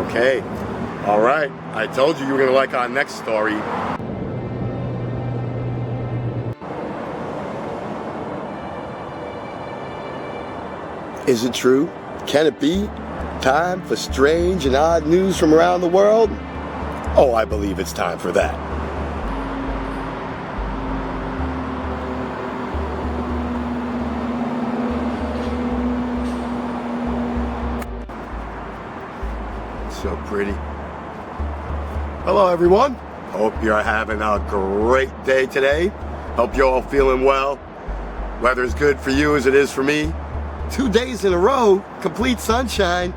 Okay. All right. I told you were going to like our next story. Is it true? Can it be? Time for strange and odd news from around the world? Oh, I believe it's time for that. So pretty. Hello everyone. Hope you're having a great day today. Hope you're all feeling well. Weather's good for you as it is for me. 2 days in a row, complete sunshine.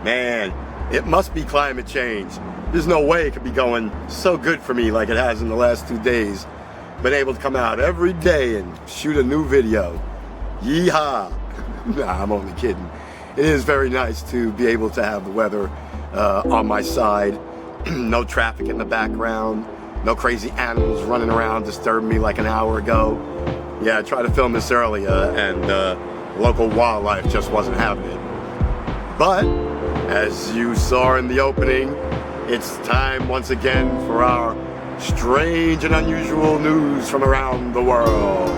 Man, it must be climate change. There's no way it could be going so good for me like it has in the last 2 days. Been able to come out every day and shoot a new video. Yeehaw. Nah, I'm only kidding. It is very nice to be able to have the weather on my side. No traffic in the background. No crazy animals running around disturbing me like an hour ago. Yeah, I tried to film this earlier and local wildlife just wasn't having it. But, as you saw in the opening, it's time once again for our strange and unusual news from around the world.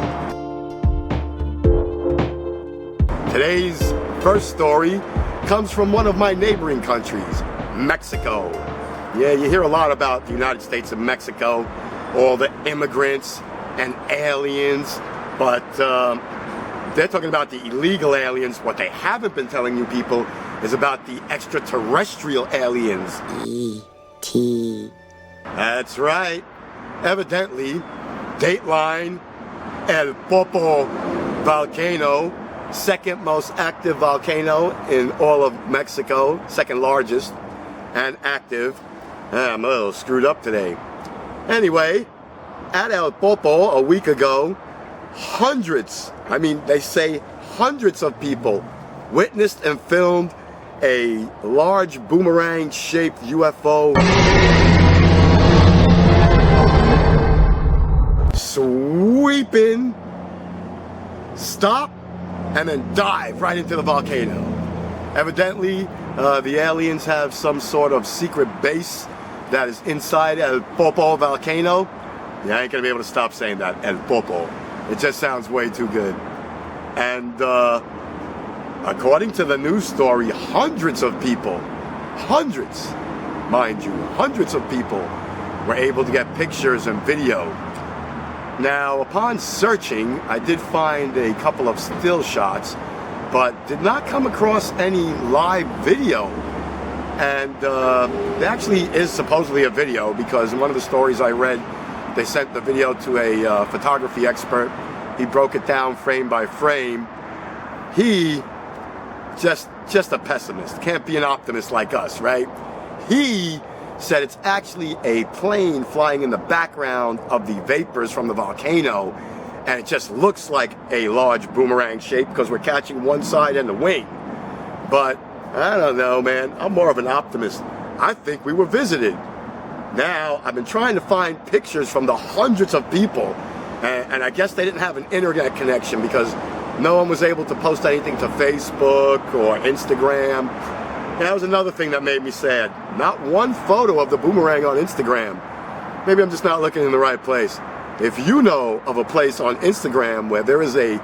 Today's first story comes from one of my neighboring countries, Mexico. Yeah, you hear a lot about the United States and Mexico, all the immigrants and aliens, but they're talking about the illegal aliens. What they haven't been telling you people is about the extraterrestrial aliens. E.T. That's right. Evidently, Dateline, El Popo volcano, second most active volcano in all of Mexico, second largest and active. I'm a little screwed up today. Anyway, at El Popo a week ago, they say hundreds of people witnessed and filmed a large boomerang-shaped UFO sweeping, stop, and then dive right into the volcano. Evidently, the aliens have some sort of secret base that is inside El Popo volcano. Yeah, I ain't gonna be able to stop saying that, El Popo. It just sounds way too good. And according to the news story, hundreds of people, hundreds, mind you, hundreds of people were able to get pictures and video. Now, upon searching, I did find a couple of still shots, but did not come across any live video. And there actually is supposedly a video, because in one of the stories I read, they sent the video to a photography expert. He broke it down frame by frame. He, just a pessimist, can't be an optimist like us, right? He said it's actually a plane flying in the background of the vapors from the volcano, and it just looks like a large boomerang shape because we're catching one side and the wing. But I don't know, man. I'm more of an optimist. I think we were visited. Now, I've been trying to find pictures from the hundreds of people, and I guess they didn't have an internet connection because no one was able to post anything to Facebook or Instagram. And that was another thing that made me sad. Not one photo of the boomerang on Instagram. Maybe I'm just not looking in the right place. If you know of a place on Instagram where there is a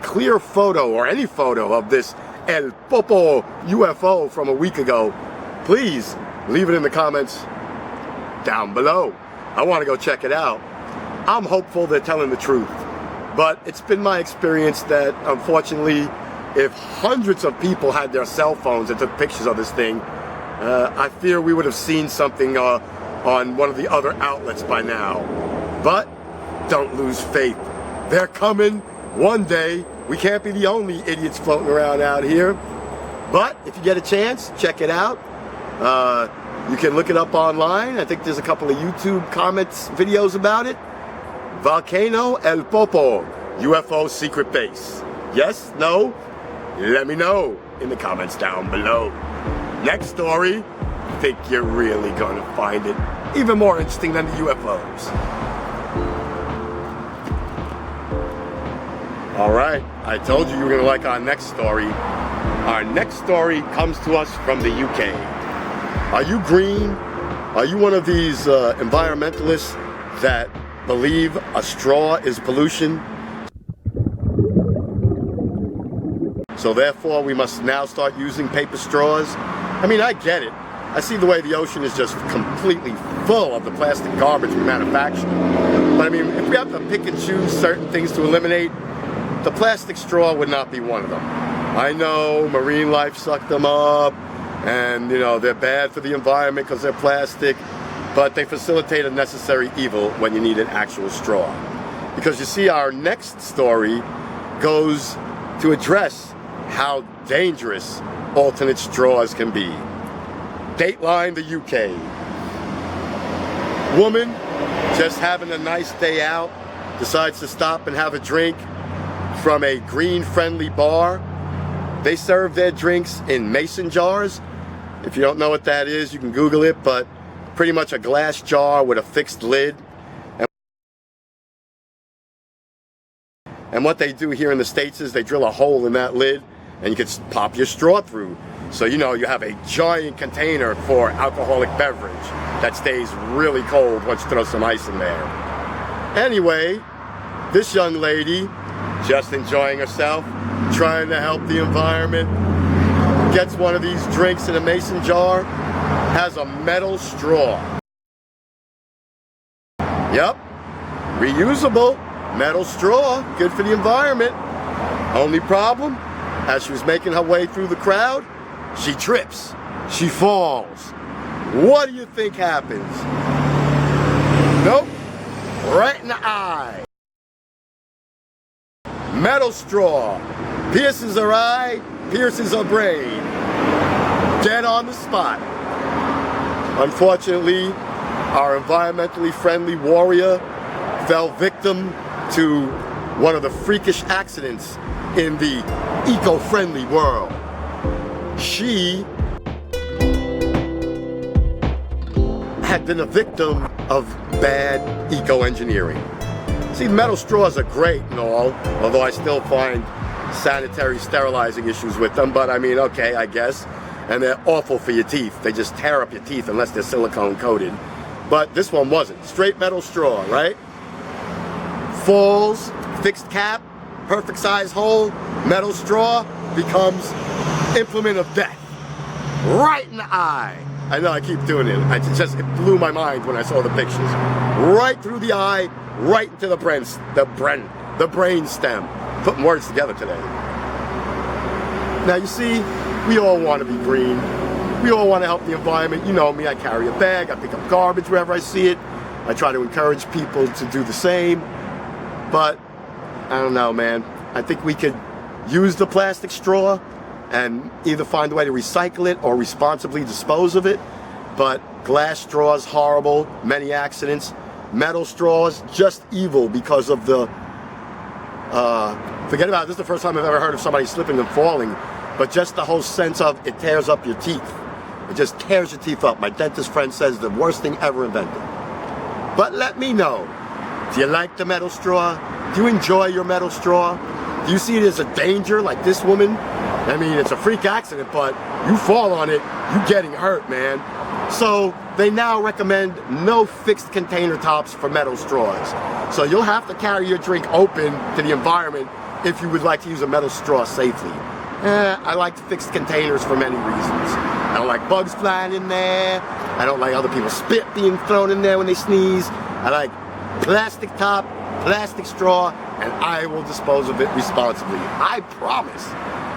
clear photo or any photo of this El Popo UFO from a week ago, please leave it in the comments down below. I want to go check it out. I'm hopeful they're telling the truth. But it's been my experience that, unfortunately, if hundreds of people had their cell phones and took pictures of this thing, I fear we would have seen something on one of the other outlets by now. But don't lose faith. They're coming one day. We can't be the only idiots floating around out here. But if you get a chance, check it out. You can look it up online. I think there's a couple of YouTube comments, videos about it. Volcano El Popo, UFO secret base. Yes? No? Let me know in the comments down below. Next story, I think you're really gonna find it even more interesting than the UFOs. Alright, I told you were gonna like our next story. Our next story comes to us from the UK. Are you green? Are you one of these environmentalists that believe a straw is pollution? So therefore we must now start using paper straws? I mean, I get it. I see the way the ocean is just completely full of the plastic garbage we manufacture. But I mean, if we have to pick and choose certain things to eliminate, the plastic straw would not be one of them. I know marine life sucked them up, and you know, they're bad for the environment because they're plastic, but they facilitate a necessary evil when you need an actual straw. Because you see, our next story goes to address how dangerous alternate straws can be. Dateline, the UK. Woman, just having a nice day out, decides to stop and have a drink from a green-friendly bar. They serve their drinks in mason jars. If you don't know what that is, you can Google it, but pretty much a glass jar with a fixed lid. And what they do here in the States is they drill a hole in that lid and you can pop your straw through. So you know you have a giant container for alcoholic beverage that stays really cold once you throw some ice in there. Anyway, this young lady, just enjoying herself, trying to help the environment, gets one of these drinks in a mason jar, has a metal straw. Yep, reusable metal straw, good for the environment. Only problem, as she was making her way through the crowd, she trips, she falls. What do you think happens? Nope, right in the eye. Metal straw, pierces her eye, pierces her brain. Dead on the spot. Unfortunately, our environmentally friendly warrior fell victim to one of the freakish accidents in the eco-friendly world. She had been a victim of bad eco-engineering. See, metal straws are great and all, although I still find sanitary sterilizing issues with them, but I mean, okay, I guess. And they're awful for your teeth. They just tear up your teeth unless they're silicone coated. But this one wasn't. Straight metal straw, right? Falls, fixed cap, perfect size hole, metal straw becomes implement of death. Right in the eye. I know I keep doing it. It blew my mind when I saw the pictures. Right through the eye, right into the brain stem. Putting words together today. Now you see, we all want to be green. We all want to help the environment. You know me, I carry a bag, I pick up garbage wherever I see it. I try to encourage people to do the same. But, I don't know, man. I think we could use the plastic straw and either find a way to recycle it or responsibly dispose of it. But glass straws, horrible, many accidents. Metal straws, just evil because of the, forget about it, this is the first time I've ever heard of somebody slipping and falling, but just the whole sense of it tears up your teeth. It just tears your teeth up. My dentist friend says the worst thing ever invented. But let me know, do you like the metal straw? Do you enjoy your metal straw? Do you see it as a danger like this woman? I mean, it's a freak accident, but you fall on it, you're getting hurt, man. So they now recommend no fixed container tops for metal straws. So you'll have to carry your drink open to the environment if you would like to use a metal straw safely. I like fixed containers for many reasons. I don't like bugs flying in there. I don't like other people's spit being thrown in there when they sneeze. I like plastic top, plastic straw, and I will dispose of it responsibly. I promise.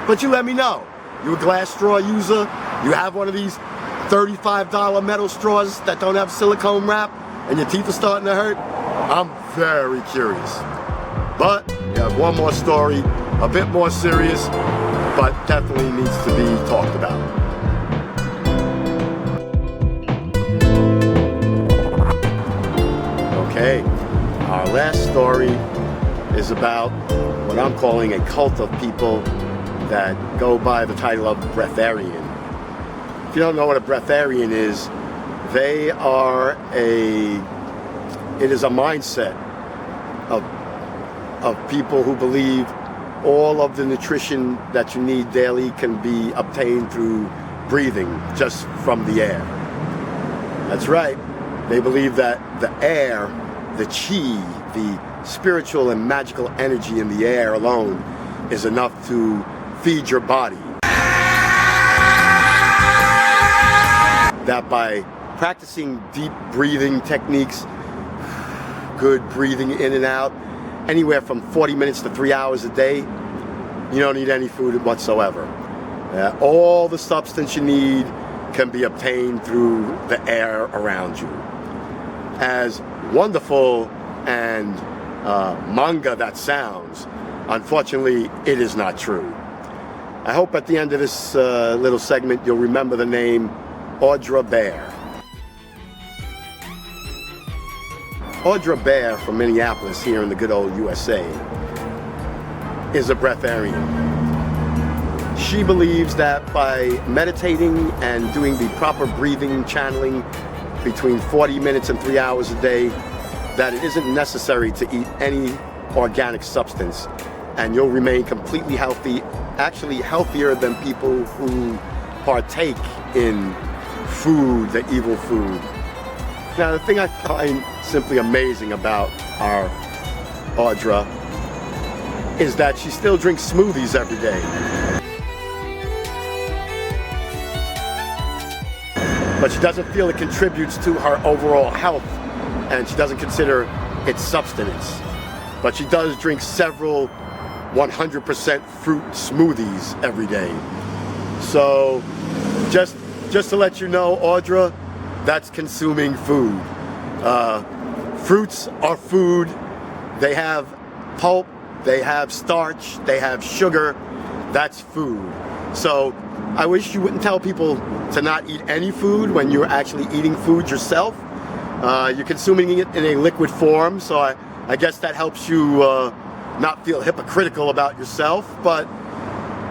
But you let me know. You a glass straw user? You have one of these $35 metal straws that don't have silicone wrap and your teeth are starting to hurt? I'm very curious. But we have one more story, a bit more serious, but definitely needs to be talked about. Okay, our last story is about what I'm calling a cult of people that go by the title of Breatharian. If you don't know what a Breatharian is, it is a mindset of people who believe all of the nutrition that you need daily can be obtained through breathing just from the air. That's right. They believe that the air, the chi, the spiritual and magical energy in the air alone is enough to feed your body. That by practicing deep breathing techniques, good breathing in and out, anywhere from 40 minutes to 3 hours a day, you don't need any food whatsoever. All the substance you need can be obtained through the air around you. As wonderful and manga that sounds, unfortunately, it is not true. I hope at the end of this little segment you'll remember the name Audra Bear. Audra Bear from Minneapolis here in the good old USA is a breatharian. She believes that by meditating and doing the proper breathing, channeling between 40 minutes and 3 hours a day, that it isn't necessary to eat any organic substance, and you'll remain completely healthy, actually healthier than people who partake in food, the evil food. Now, the thing I find simply amazing about our Audra is that she still drinks smoothies every day. But she doesn't feel it contributes to her overall health, and she doesn't consider it substance. But she does drink several 100% fruit smoothies every day. So just to let you know, Audra, that's consuming food. Fruits are food. They have pulp, they have starch, they have sugar. That's food. So I wish you wouldn't tell people to not eat any food when you're actually eating food yourself. You're consuming it in a liquid form, so I guess that helps you not feel hypocritical about yourself, but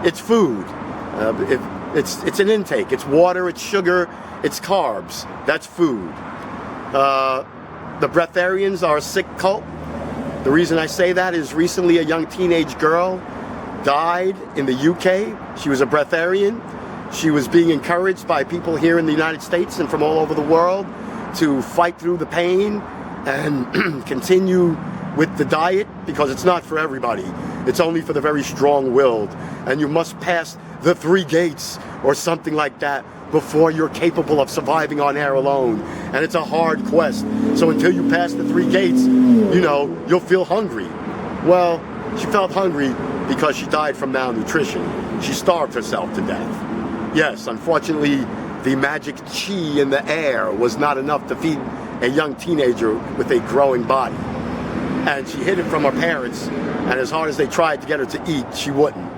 it's food. It's an intake. It's water, it's sugar, it's carbs. That's food. The Breatharians are a sick cult. The reason I say that is recently a young teenage girl died in the UK. She was a Breatharian. She was being encouraged by people here in the United States and from all over the world to fight through the pain and continue with the diet, because it's not for everybody. It's only for the very strong-willed, and you must pass the 3 gates or something like that before you're capable of surviving on air alone. And it's a hard quest. So until you pass the 3 gates, you'll feel hungry. Well, she felt hungry because she died from malnutrition. She starved herself to death. Yes, unfortunately, the magic chi in the air was not enough to feed a young teenager with a growing body. And she hid it from her parents, and as hard as they tried to get her to eat, she wouldn't.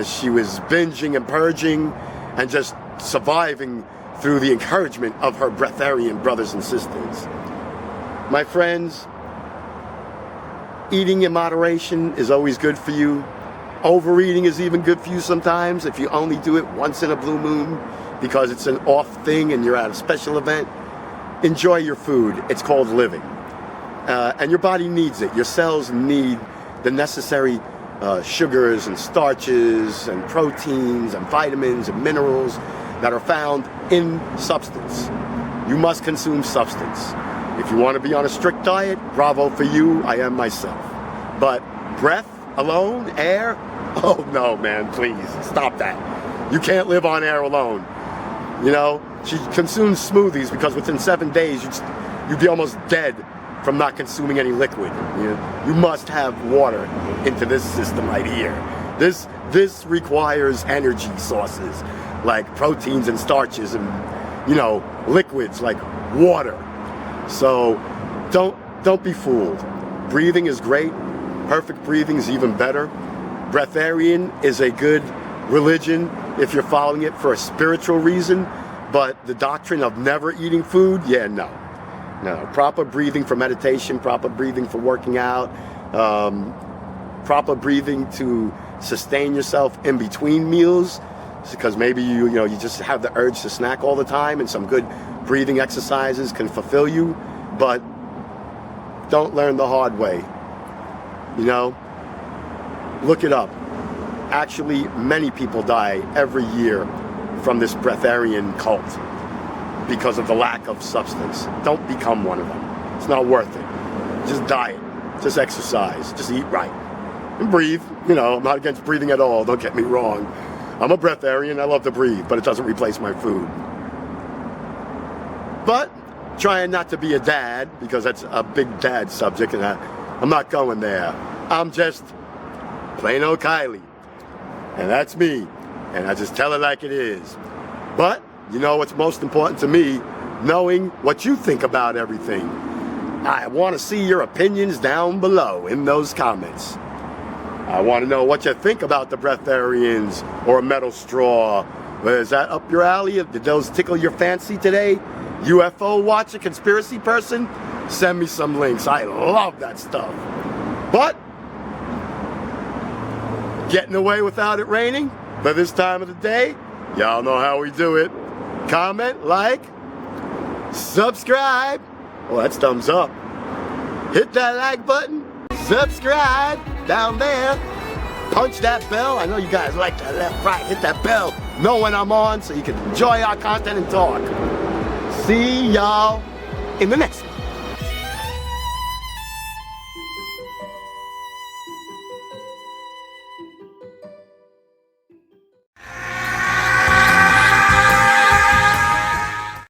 She was binging and purging and just surviving through the encouragement of her Breatharian brothers and sisters. My friends, eating in moderation is always good for you. Overeating is even good for you sometimes if you only do it once in a blue moon because it's an off thing and you're at a special event. Enjoy your food. It's called living. And your body needs it. Your cells need the necessary sugars and starches and proteins and vitamins and minerals that are found in substance. You must consume substance. If you want to be on a strict diet, bravo for you. I am myself. But breath alone, air? Oh no, man, please stop that. You can't live on air alone. She consumes smoothies because within 7 days you'd be almost dead from not consuming any liquid. You must have water into this system right here. This requires energy sources like proteins and starches and liquids like water. So don't be fooled. Breathing is great. Perfect breathing is even better. Breatharian is a good religion if you're following it for a spiritual reason, but the doctrine of never eating food, no. Proper breathing for meditation, proper breathing for working out, proper breathing to sustain yourself in between meals, because maybe you just have the urge to snack all the time, and some good breathing exercises can fulfill you, but don't learn the hard way. Look it up. Actually, many people die every year from this Breatharian cult. because of the lack of substance. Don't become one of them. It's not worth it. Just diet, just exercise, just eat right. And breathe. You know, I'm not against breathing at all, don't get me wrong. I'm a breatharian, I love to breathe, but it doesn't replace my food. But trying not to be a dad, because that's a big dad subject, and I'm not going there. I'm just plain old Kylie. And that's me. And I just tell it like it is. But, you know what's most important to me? Knowing what you think about everything. I want to see your opinions down below in those comments. I want to know what you think about the Breatharians or a metal straw. Is that up your alley? Did those tickle your fancy today? UFO watcher, conspiracy person? Send me some links. I love that stuff. But getting away without it raining for this time of the day? Y'all know how we do it. Comment, like, subscribe. Oh, that's thumbs up. Hit that like button. Subscribe down there. Punch that bell. I know you guys like that left, right. Hit that bell. Know when I'm on so you can enjoy our content and talk. See y'all in the next one.